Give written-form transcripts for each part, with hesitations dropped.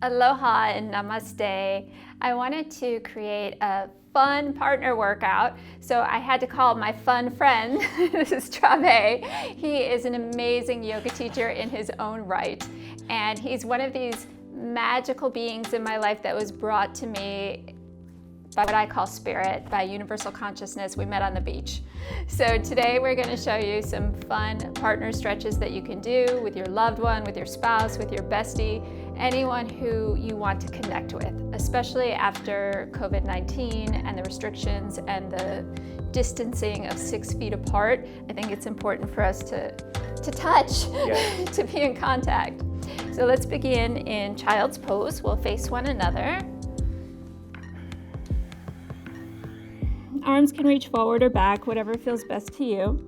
Aloha and namaste. I wanted to create a fun partner workout, so I had to call my fun friend. This is Trave. He is an amazing yoga teacher in his own right, and he's one of these magical beings in my life that was brought to me by what I call spirit, by universal consciousness. We met on the beach. So today we're going to show you some fun partner stretches that you can do with your loved one, with your spouse, with your bestie, anyone who you want to connect with, especially after COVID-19 and the restrictions and the distancing of 6 feet apart. I think it's important for us to touch, to be in contact. So let's begin in child's pose. We'll face one another. Arms can reach forward or back, whatever feels best to you.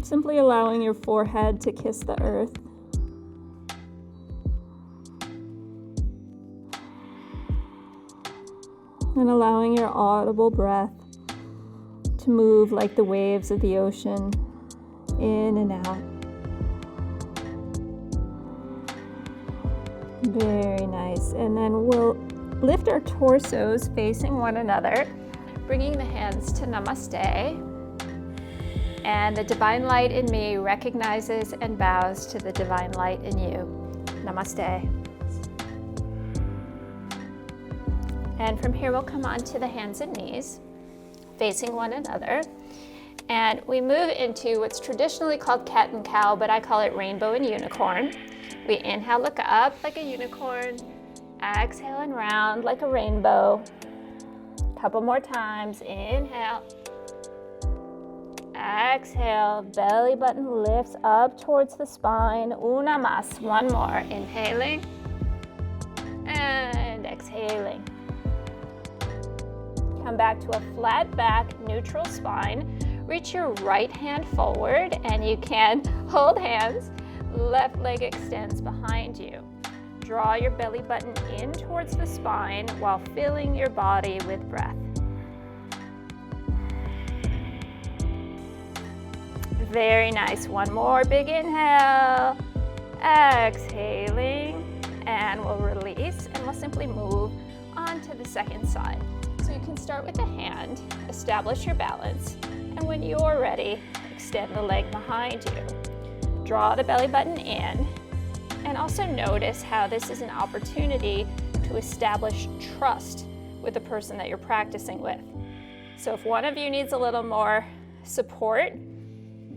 Simply allowing your forehead to kiss the earth. And allowing your audible breath to move like the waves of the ocean, in and out. Very nice. And then we'll lift our torsos facing one another, bringing the hands to namaste. And the divine light in me recognizes and bows to the divine light in you. Namaste. And from here we'll come on to the hands and knees, facing one another. And we move into what's traditionally called cat and cow, but I call it rainbow and unicorn. We inhale, look up like a unicorn. Exhale and round like a rainbow. Couple more times. Inhale. Exhale. Belly button lifts up towards the spine. Una más. One more. Inhaling and exhaling. Come back to a flat back, neutral spine. Reach your right hand forward and you can hold hands. Left leg extends behind you. Draw your belly button in towards the spine while filling your body with breath. Very nice. One more big inhale. Exhaling. And we'll release and we'll simply move on to the second side. So you can start with the hand, establish your balance, and when you're ready, extend the leg behind you. Draw the belly button in. And also notice how this is an opportunity to establish trust with the person that you're practicing with. So if one of you needs a little more support,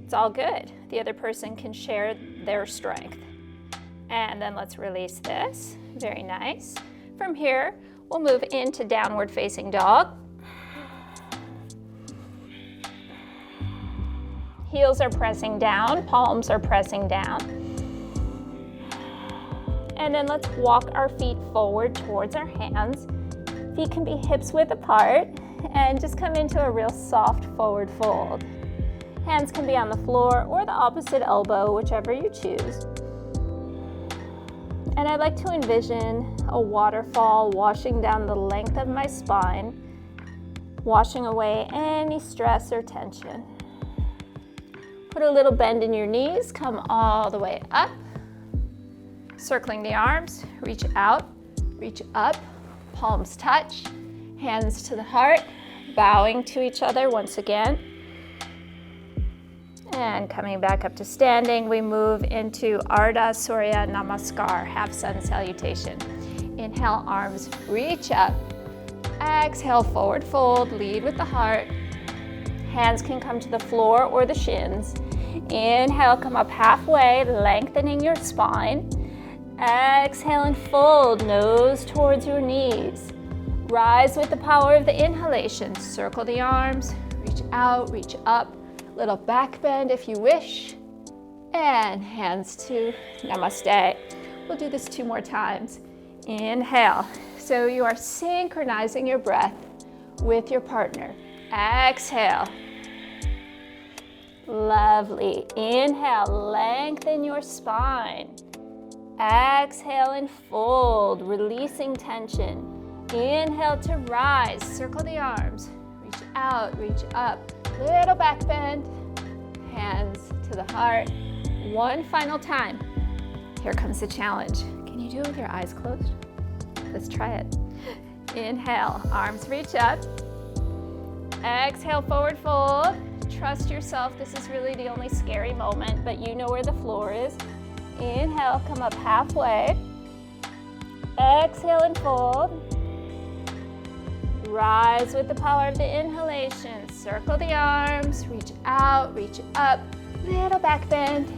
it's all good. The other person can share their strength. And then let's release this. Very nice. From here, we'll move into downward facing dog. Heels are pressing down, palms are pressing down. And then let's walk our feet forward towards our hands. Feet can be hips width apart and just come into a real soft forward fold. Hands can be on the floor or the opposite elbow, whichever you choose. And I like to envision a waterfall washing down the length of my spine, washing away any stress or tension. Put a little bend in your knees, come all the way up. Circling the arms, reach out, reach up, palms touch, hands to the heart, bowing to each other once again. And coming back up to standing, we move into Ardha Surya Namaskar, half sun salutation. Inhale, arms reach up. Exhale, forward fold, lead with the heart. Hands can come to the floor or the shins. Inhale, come up halfway, lengthening your spine. Exhale and fold, nose towards your knees. Rise with the power of the inhalation. Circle the arms, reach out, reach up. Little back bend if you wish. And hands to namaste. We'll do this 2 more times. Inhale. So you are synchronizing your breath with your partner. Exhale. Lovely. Inhale, lengthen your spine. Exhale and fold, releasing tension. Inhale to rise, circle the arms, reach out, reach up, little back bend, hands to the heart. One final time. Here comes the challenge. Can you do it with your eyes closed? Let's try it. Inhale, arms reach up. Exhale, forward fold. Trust yourself. This is really the only scary moment, but you know where the floor is. Inhale, come up halfway. Exhale and fold. Rise with the power of the inhalation. Circle the arms, reach out, reach up, little back bend,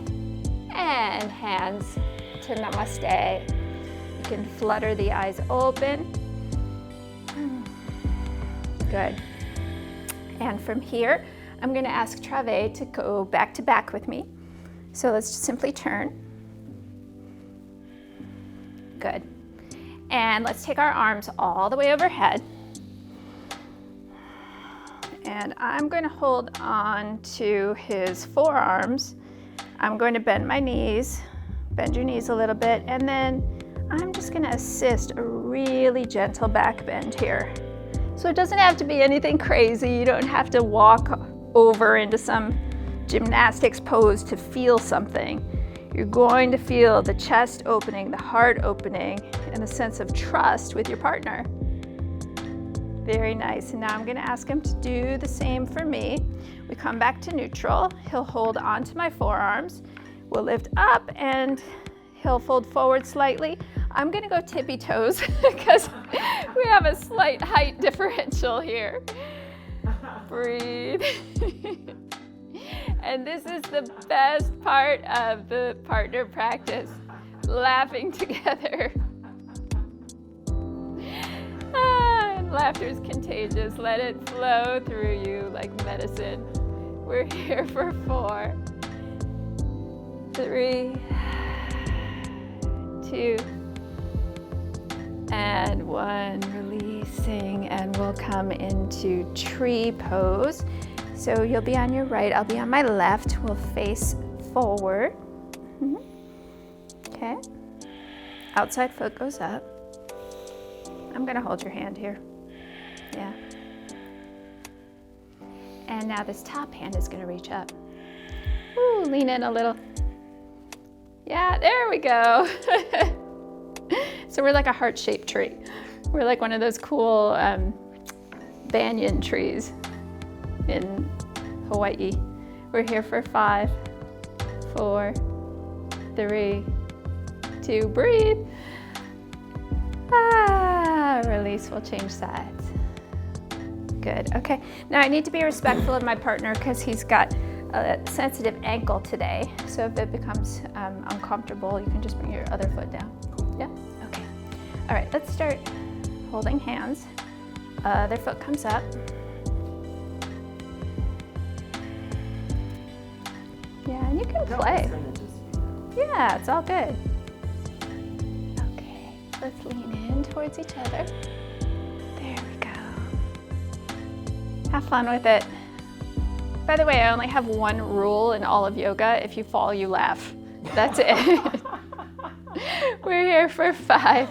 and hands to namaste. You can flutter the eyes open. Good. And from here, I'm going to ask Trave to go back to back with me. So let's just simply turn. Good. And let's take our arms all the way overhead. And I'm going to hold on to his forearms. I'm going to bend my knees, bend your knees a little bit, and then I'm just going to assist a really gentle back bend here. So it doesn't have to be anything crazy. You don't have to walk over into some gymnastics pose to feel something. You're going to feel the chest opening, the heart opening, and a sense of trust with your partner. Very nice. And now I'm going to ask him to do the same for me. We come back to neutral. He'll hold onto my forearms. We'll lift up and he'll fold forward slightly. I'm going to go tippy toes because we have a slight height differential here. Breathe. And this is the best part of the partner practice, laughing together. Laughter is contagious. Let it flow through you like medicine. We're here for 4, 3, 2, and 1. Releasing, and we'll come into tree pose. So you'll be on your right, I'll be on my left. We'll face forward. Okay. Outside foot goes up. I'm going to hold your hand here. Yeah. And now this top hand is going to reach up. Ooh, lean in a little. Yeah, there we go. So we're like a heart-shaped tree. We're like one of those cool banyan trees in Hawaii. We're here for 5, 4, 3, 2, breathe. Release, we'll change sides. Good, okay. Now I need to be respectful of my partner because he's got a sensitive ankle today. So if it becomes uncomfortable, you can just bring your other foot down. Yeah, okay. All right, let's start holding hands. Other foot comes up. Yeah, and you can play. Yeah, it's all good. Okay, let's lean in towards each other. There we go. Have fun with it. By the way, I only have one rule in all of yoga. If you fall, you laugh. That's it. We're here for 5,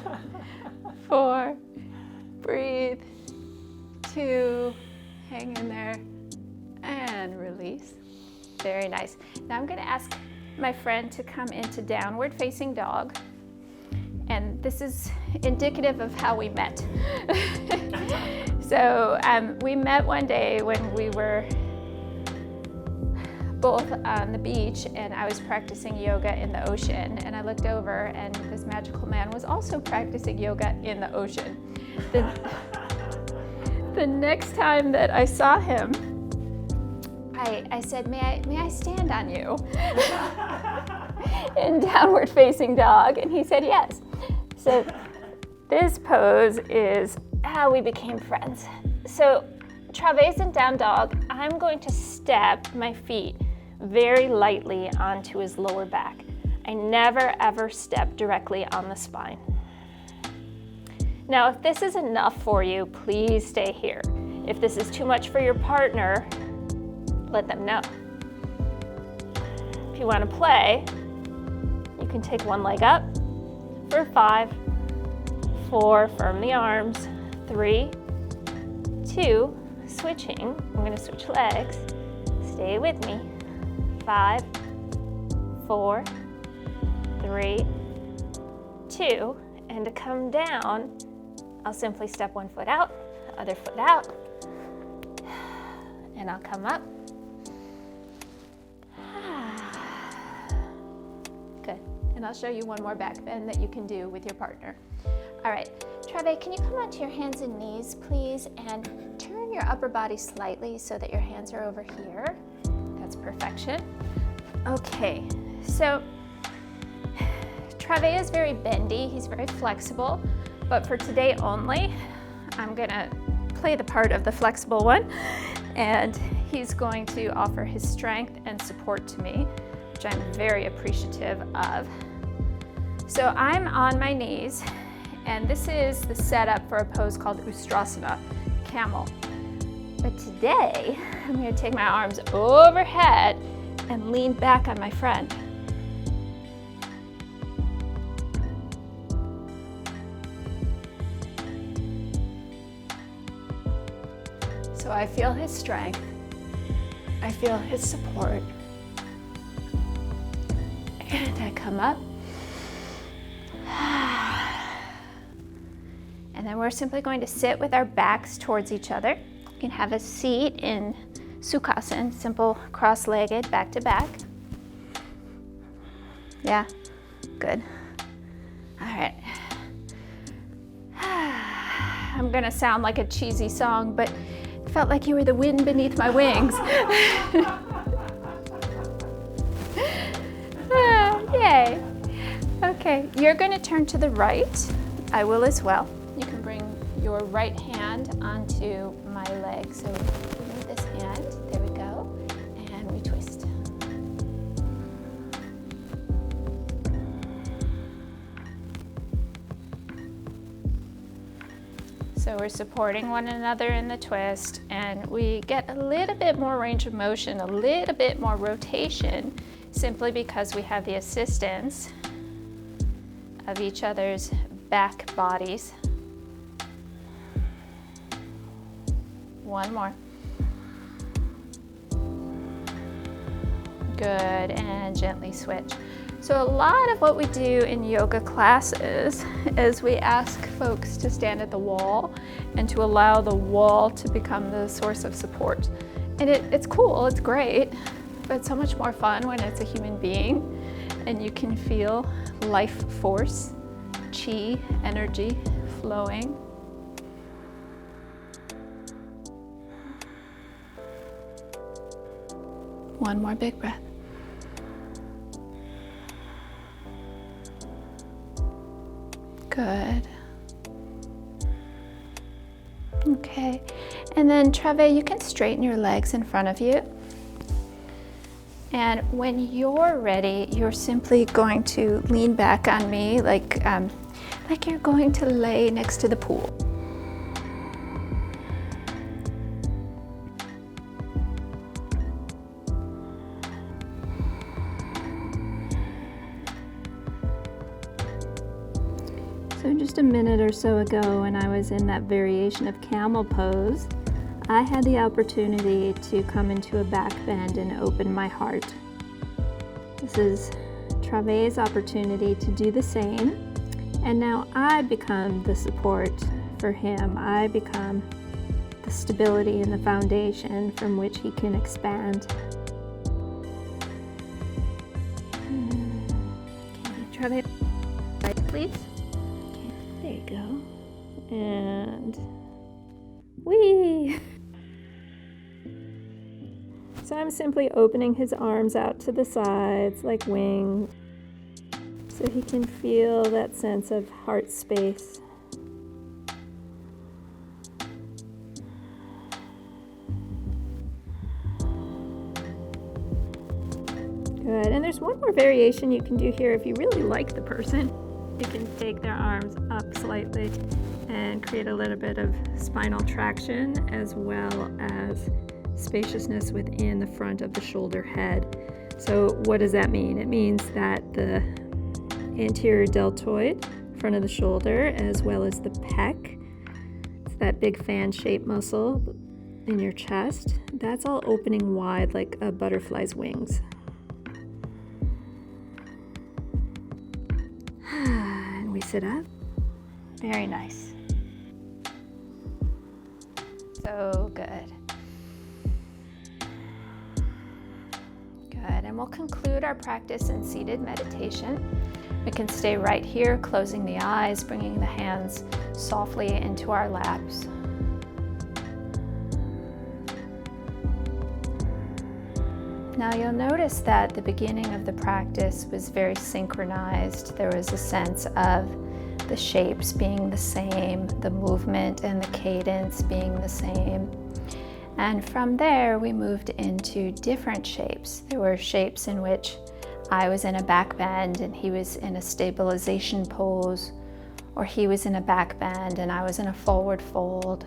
4, breathe, 2, hang in there, and release. Very nice. Now I'm going to ask my friend to come into downward facing dog. And this is indicative of how we met. So we met one day when we were both on the beach and I was practicing yoga in the ocean, and I looked over and this magical man was also practicing yoga in the ocean. The next time that I saw him, I said, may I stand on you? In downward facing dog, and he said yes. So this pose is how we became friends. So Traves in down dog, I'm going to step my feet very lightly onto his lower back. I never ever step directly on the spine. Now, if this is enough for you, please stay here. If this is too much for your partner, let them know. If you want to play, you can take one leg up for 5, 4, firm the arms, 3, 2, switching. I'm going to switch legs. Stay with me. 5, 4, 3, 2, and to come down, I'll simply step one foot out, other foot out, and I'll come up. Good, and I'll show you one more back bend that you can do with your partner. All right, Trave, can you come onto your hands and knees, please, and turn your upper body slightly so that your hands are over here. That's perfection. Okay, so Trave is very bendy, he's very flexible, but for today only, I'm gonna play the part of the flexible one, and he's going to offer his strength and support to me, which I'm very appreciative of. So I'm on my knees, and this is the setup for a pose called Ustrasana, camel. But today, I'm gonna take my arms overhead and lean back on my friend. So I feel his strength, I feel his support, and I come up. And then we're simply going to sit with our backs towards each other. You can have a seat in Sukhasana, simple cross-legged, back to back. Yeah, good. All right. I'm gonna sound like a cheesy song, but it felt like you were the wind beneath my wings. Yay. Okay, you're gonna turn to the right. I will as well. You can bring your right hand onto my leg. So move this hand, there we go, and we twist. So we're supporting one another in the twist, and we get a little bit more range of motion, a little bit more rotation, simply because we have the assistance of each other's back bodies. One more. Good, and gently switch. So a lot of what we do in yoga classes is we ask folks to stand at the wall and to allow the wall to become the source of support. And it's cool, it's great, but it's so much more fun when it's a human being and you can feel life force, chi, energy flowing. One more big breath. Good. Okay, and then Trave, you can straighten your legs in front of you. And when you're ready, you're simply going to lean back on me like you're going to lay next to the pool. So just a minute or so ago, when I was in that variation of camel pose, I had the opportunity to come into a back bend and open my heart. This is Trave's opportunity to do the same, and now I become the support for him. I become the stability and the foundation from which he can expand. Okay, Trave, right, please. There you go. And whee! So I'm simply opening his arms out to the sides like wings so he can feel that sense of heart space. Good. And there's one more variation you can do here if you really like the person. You can take their arms up slightly and create a little bit of spinal traction as well as spaciousness within the front of the shoulder head. So what does that mean? It means that the anterior deltoid, front of the shoulder, as well as the pec, it's that big fan-shaped muscle in your chest, that's all opening wide like a butterfly's wings. it up. Very nice. So good. Good, and we'll conclude our practice in seated meditation. We can stay right here, closing the eyes, bringing the hands softly into our laps. Now you'll notice that the beginning of the practice was very synchronized. There was a sense of the shapes being the same, the movement and the cadence being the same. And from there, we moved into different shapes. There were shapes in which I was in a back bend and he was in a stabilization pose, or he was in a back bend and I was in a forward fold.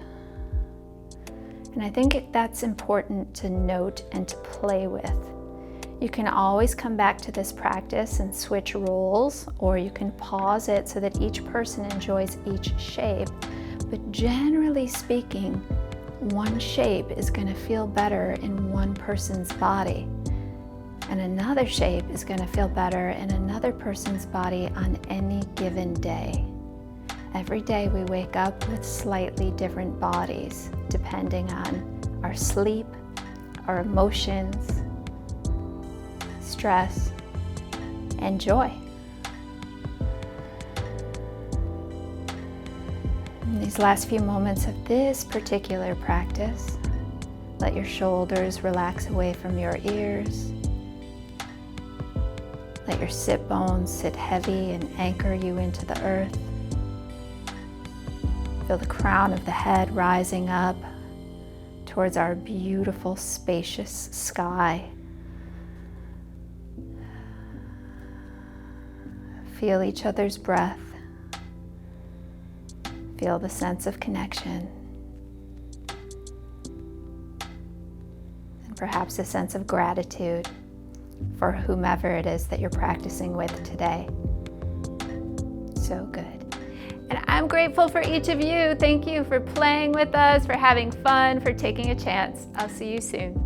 And I think that's important to note and to play with. You can always come back to this practice and switch roles, or you can pause it so that each person enjoys each shape. But generally speaking, one shape is going to feel better in one person's body, and another shape is going to feel better in another person's body on any given day. Every day we wake up with slightly different bodies, depending on our sleep, our emotions, stress, and joy. In these last few moments of this particular practice, let your shoulders relax away from your ears. Let your sit bones sit heavy and anchor you into the earth. Feel the crown of the head rising up towards our beautiful, spacious sky. Feel each other's breath. Feel the sense of connection. And perhaps a sense of gratitude for whomever it is that you're practicing with today. So good. And I'm grateful for each of you. Thank you for playing with us, for having fun, for taking a chance. I'll see you soon.